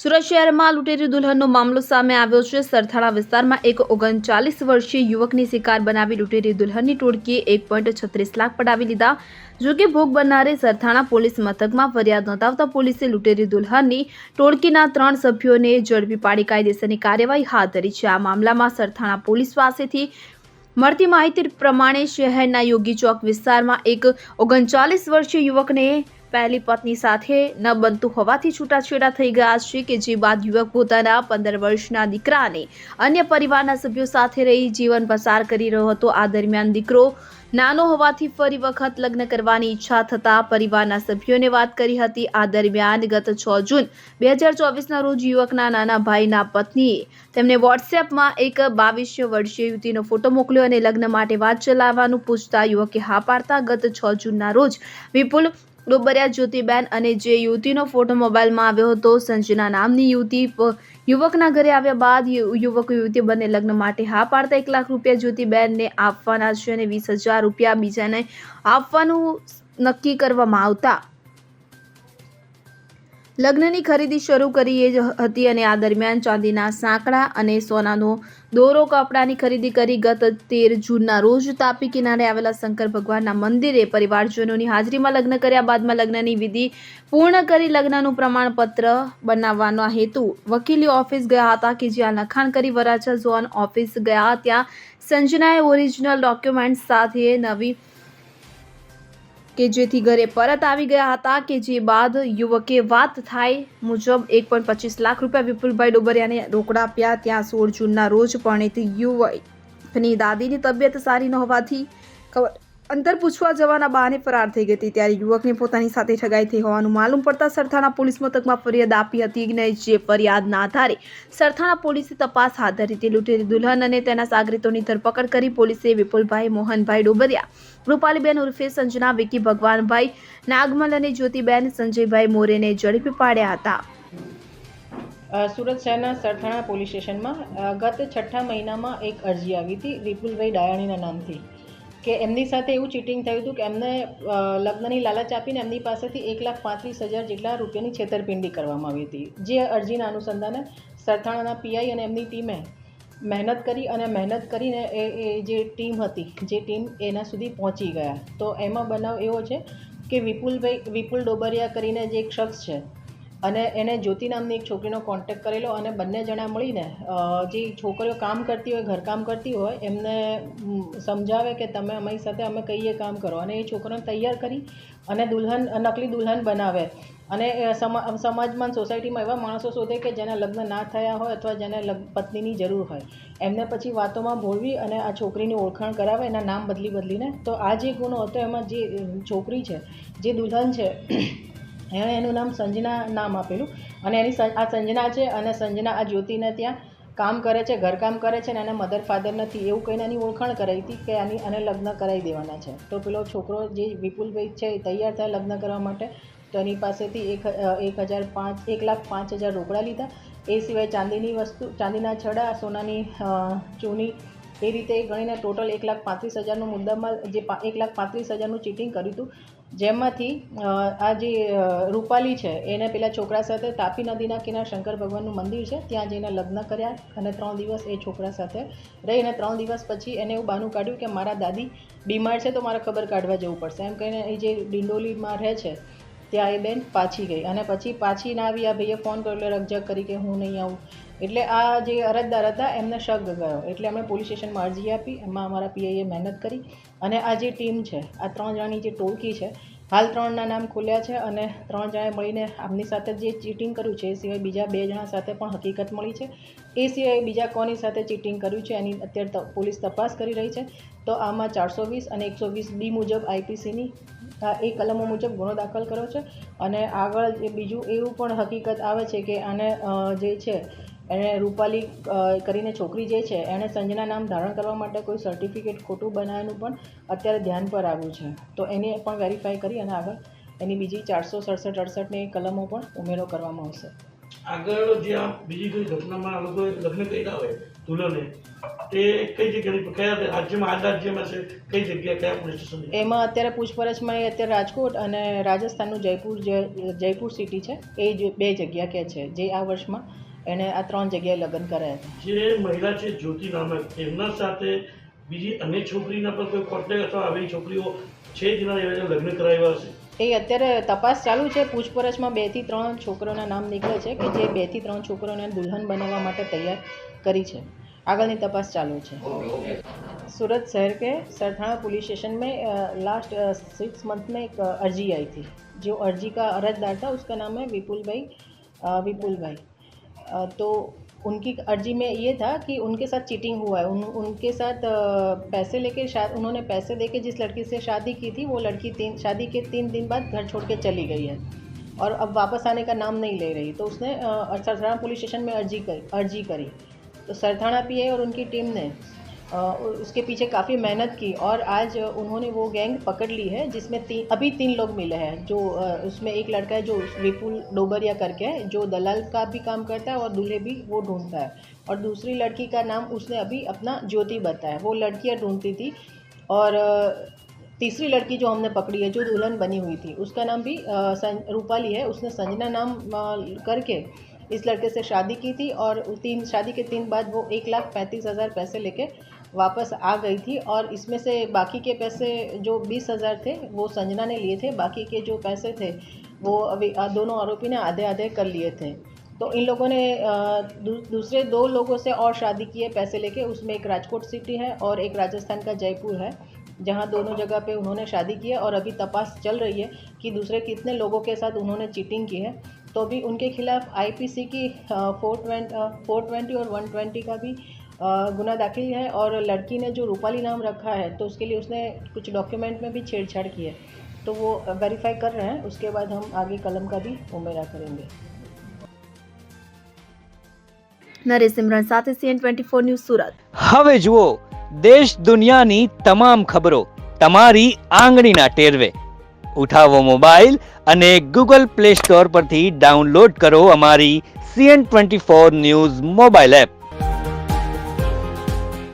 સુરત શહેરમાં લૂંટેરી દુલ્હનનો મામલો સામે આવ્યો છે। સરથાણા વિસ્તારમાં એક 39 વર્ષીય યુવકની શિકાર બનાવી લૂંટેરી દુલ્હનની ટોળકીએ 1.36 લાખ પડાવી લીધા। જોકે ભોગ બનનારે સરથાણા પોલીસ મથકમાં ફરિયાદ નોંધાવતા પોલીસે લૂંટેરી દુલ્હનની ટોળકીના 3 સભ્યોને ઝડપી પાડી કાયદેસરની કાર્યવાહી હાથ ધરી છે। આ મામલામાં સરથાણા પોલીસ પાસેથી મળતી માહિતી પ્રમાણે શહેરના યોગી ચોક વિસ્તારમાં એક 39 વર્ષીય યુવકને પહેલી પત્ની સાથે ન બનતું હોવાથી છૂટાછેડા થઈ ગયા છે કે જે બાદ યુવક પોતાના 15 વર્ષના દીકરાને અન્ય પરિવારના સભ્યો સાથે રહી જીવન પસાર કરી રહ્યો હતો। આ દરમિયાન દીકરો નાનો હોવાથી ફરી વખત લગ્ન કરવાની ઈચ્છા થતા પરિવારના સભ્યોને વાત કરી હતી। આ દરમિયાન ગત 6 જૂન 2024ના રોજ યુવકના નાના ભાઈના પત્નીએ તેમને વોટ્સએપમાં એક 22 વર્ષીય યુવતીનો ફોટો મોકલ્યો અને લગ્ન માટે વાત ચલાવવાનું પૂછતા યુવકે હા પાડતા ગત 6 જૂનના રોજ વિપુલ ડોબરિયા, જ્યોતિબેન અને જે યુવતીનો ફોટો મોબાઈલમાં આવ્યો હતો સંજના નામની યુવતી યુવકના ઘરે આવ્યા બાદ યુવક યુવતી બંને લગ્ન માટે હા પાડતા 1 લાખ રૂપિયા જ્યોતિબેનને આપવાના છે અને 20,000 રૂપિયા બીજાને આપવાનું નક્કી કરવામાં આવતા લગ્નની ખરીદી શરૂ કરી હતી અને આ દરમિયાન ચાંદીના સાંકડા અને સોનાનો દોરો કપડાની ખરીદી કરી ગત 13 જૂનના રોજ તાપી કિનારે આવેલા શંકર ભગવાનના મંદિરે પરિવારજનોની હાજરીમાં લગ્ન કર્યા બાદમાં લગ્નની વિધિ પૂર્ણ કરી લગ્નનું પ્રમાણપત્ર બનાવવાનો હેતુ વકીલી ઓફિસ ગયા હતા કે જ્યાં લખાણ કરી વરાછા ઝોન ઓફિસ ગયા ત્યાં સંજનાએ ઓરિજિનલ ડોક્યુમેન્ટ સાથે નવી કે જેથી ઘરે પરત આવી ગયા હતા કે જે બાદ યુવકે વાત થાય મુજબ 1.25 લાખ રૂપિયા વિપુલભાઈ ડોબરિયાને રોકડા આપ્યા। ત્યાં 16 જૂનના રોજ પરણિત યુવકની દાદીની તબિયત સારી ન હોવાથી અંતર પૂછવા જવાના બહાને ફરાર થઈ ગઈ હતી। ત્યારે યુવકને પોતાની સાથે ઠગાઈ થઈ હોવાનું માલુમ પડતા સરથાણા પોલીસ મથકમાં ફરિયાદ આપી હતી અને જે ફરિયાદના આધારે સરથાણા પોલીસે તપાસ હાથ ધરી હતી। લૂંટેરી દુલ્હન અને તેના સાગરીતોની ધરપકડ કરી પોલીસે વિપુલભાઈ મોહનભાઈ ડોબરિયા, રૂપાલીબેન ઉર્ફે સંજના, વિકી ભગવાનભાઈ નાગમલ અને જ્યોતિબેન સંજયભાઈ મોરેને ઝડપી પાડ્યા હતા। સુરત શહેરના સરથાણા પોલીસ સ્ટેશનમાં ગત 6ઠા મહિનામાં એક અરજી આવી હતી વિપુલભાઈ ડાયાણીના નામથી કે એમની સાથે એવું ચીટિંગ થયું હતું કે એમને લગ્નની લાલચ આપીને એમની પાસેથી 1,35,000 જેટલા રૂપિયાની છેતરપિંડી કરવામાં આવી હતી। જે અરજીના અનુસંધાને સરથાણાના પીઆઈ અને એમની ટીમે મહેનત કરીને એ જે ટીમ હતી જે ટીમ એના સુધી પહોંચી ગયા। તો એમાં બનાવ એવો છે કે વિપુલ ડોબરિયા કરીને જે એક શખ્સ છે અને એને જ્યોતિ નામની એક છોકરીનો કોન્ટેક્ટ કરેલો અને બંને જણા મળીને જે છોકરીઓ કામ કરતી હોય ઘરકામ કરતી હોય એમને સમજાવે કે તમે અમારી સાથે અમે કહીએ કામ કરો અને એ છોકરીઓને તૈયાર કરી અને નકલી દુલ્હન બનાવે અને સમાજમાં સોસાયટીમાં એવા માણસો શોધે કે જેના લગ્ન ના થયા હોય અથવા જેને પત્નીની જરૂર હોય એમને પછી વાતોમાં ભોળવી અને આ છોકરીની ઓળખાણ કરાવે એના નામ બદલીને। તો આ જે ગુનો હતો એમાં જે છોકરી છે જે દુલ્હન છે એણે એનું નામ સંજના નામ આપેલું અને આ સંજના છે અને સંજના આ જ્યોતિને ત્યાં કામ કરે છે, ઘરકામ કરે છે અને એના મધર ફાધર નથી એવું કહીને એની ઓળખાણ કરાવી હતી કે આને લગ્ન કરાવી દેવાના છે। તો પેલો છોકરો જે વિપુલભાઈ છે એ તૈયાર થયા લગ્ન કરવા માટે તો એની પાસેથી 1,05,000 રોકડા લીધા। એ સિવાય ચાંદીની વસ્તુ, ચાંદીના છડા, સોનાની ચૂની એ રીતે ગણીને ટોટલ 1,35,000નો મુદ્દામાલ જે 1,35,000નું ચીટિંગ કર્યું હતું। જેમાંથી આ જે રૂપાલી છે એને પેલા છોકરા સાથે તાપી નદીના કિનારે શંકર ભગવાનનું મંદિર છે ત્યાં જઈને લગ્ન કર્યા અને 3 દિવસ એ છોકરા સાથે રહી અને 3 દિવસ પછી એને એવું બહાનું કાઢ્યું કે મારા દાદી બીમાર છે તો મારે ખબર કાઢવા જવું પડશે એમ કહીને એ જે ડિંડોલીમાં રહે છે ત્યાં એ બેન પાછી ગઈ અને પછી પાછી ના આવી। આ ભાઈએ ફોન કર્યો એટલે રકઝક કરી કે હું નહીં આવું એટલે આ જે અરજદાર હતા એમને શક ગયો એટલે અમે પોલીસ સ્ટેશનમાં અરજી આપી। એમાં અમારા પીઆઈએ મહેનત કરી અને આ જે ટીમ છે આ 3 જણાની જે ટોળકી છે હાલ 3ના નામ ખોલ્યા છે અને 3 જણાએ મળીને આમની સાથે જે ચીટિંગ કર્યું છે એ સિવાય બીજા 2 જણા સાથે પણ હકીકત મળી છે। એ સિવાય બીજા કોની સાથે ચીટિંગ કર્યું છે એની અત્યારે પોલીસ તપાસ કરી રહી છે। તો આમાં 420 અને 120B મુજબ આઈપીસીની એ કલમો મુજબ ગુનો દાખલ કર્યો છે અને આગળ બીજું એવું પણ હકીકત આવે છે કે આને જે છે એને રૂપાલી કરીને છોકરી જે છે એણે સંજના નામ ધારણ કરવા માટે કોઈ સર્ટિફિકેટ ખોટું બનાવવાનું પણ અત્યારે ધ્યાન પર આવ્યું છે। તો એને પણ વેરીફાઈ કરી અને આગળ એની બીજી 467-68ની કલમો પણ ઉમેરો કરવામાં આવશે। આગળ જે બીજી કોઈ ઘટનામાં આ લોકોએ લગ્ન કર્યા હોય દુલ્હને તે કઈ જગ્યાની કયા રાજ્યમાં આ રાજ્યમાં છે, કઈ જગ્યા કયા પોલીસ સ્ટેશન? એમાં અત્યારે પૂછપરછમાં એ અત્યારે રાજકોટ અને રાજસ્થાનનું જયપુર સિટી છે, એ જ 2 જગ્યા કે છે જે આ વર્ષમાં એણે આ 3 જગ્યાએ લગ્ન કરાયા હતા. જે મહિલા છે જ્યોતિ નામક, એમના સાથે બીજી અન્ય છોકરીના પર કોઈ કોન્ટેક્ટ અથવા આવી છોકરીઓ છે જેના લગ્ન કરાવ્યા હશે? એ અત્યારે તપાસ ચાલુ છે. પૂછપરછમાં 2 થી 3 છોકરોના નામ નીકળે છે કે જે 2 થી 3 છોકરોને દુલ્હન બનાવવા માટે તૈયાર કરી છે. આગળની તપાસ चालू है. सूरत शहर के सरथाना पुलिस स्टेशन में लास्ट 6 मंथ में एक अर्जी आई थी. जो अर्जी का अर्जदार था उसका नाम है विपुल भाई. तो उनकी अर्जी में ये था कि उनके साथ चीटिंग हुआ है. उनके साथ पैसे लेके उन्होंने पैसे देके जिस लड़की से शादी की थी वो लड़की शादी के 3 दिन बाद घर छोड़ के चली गई है और अब वापस आने का नाम नहीं ले रही. तो उसने सरथाना पुलिस स्टेशन में अर्जी करी. तो सरथाना पीए और उनकी टीम ने उसके पीछे काफ़ी मेहनत की और आज उन्होंने वो गैंग पकड़ ली है जिसमें अभी 3 लोग मिले हैं. जो उसमें एक लड़का है जो विपुल डोबरिया करके है, जो दलाल का भी काम करता है और दूल्हे भी वो ढूंढता है. और दूसरी लड़की का नाम उसने अभी अपना ज्योति बताया. वो लड़कियाँ ढूंढती थी. और तीसरी लड़की जो हमने पकड़ी है जो दुल्हन बनी हुई थी उसका नाम भी रूपाली है. उसने संजना नाम करके इस लड़के से शादी की थी और शादी के 3 बाद वो 1,35,000 पैसे लेके वापस आ गई थी. और इसमें से बाकी के पैसे जो 20,000 थे वो संजना ने लिए थे. बाकी के जो पैसे थे वो अभी दोनों आरोपी ने आधे आधे कर लिए थे. तो इन लोगों ने दूसरे 2 लोगों से और शादी की है पैसे लेके. उसमें एक राजकोट सिटी है और एक राजस्थान का जयपुर है, जहाँ दोनों जगह पे उन्होंने शादी की है. और अभी तपास चल रही है कि दूसरे कितने लोगों के साथ उन्होंने चीटिंग की है. तो अभी उनके खिलाफ आईपीसी की 420 और 120 का भी गुना दाखिल है. और लड़की ने जो रूपाली नाम रखा है तो उसके लिए उसने कुछ डॉक्यूमेंट में भी छेड़छाड़ की है. तो वो वेरीफाई कर रहे हैं. उसके बाद हम आगे कलम का भी उमेरा करेंगे. નરેશ સિમરન સાથે CN24 ન્યૂઝ સુરત. હવે જુઓ દેશ દુનિયાની તમામ ખબરો તમારી આંગળીના ટેરવે. ઉઠાવો મોબાઈલ અને ગૂગલ પ્લે સ્ટોર પરથી ડાઉનલોડ કરો અમારી CN24 ન્યૂઝ મોબાઈલ એપ.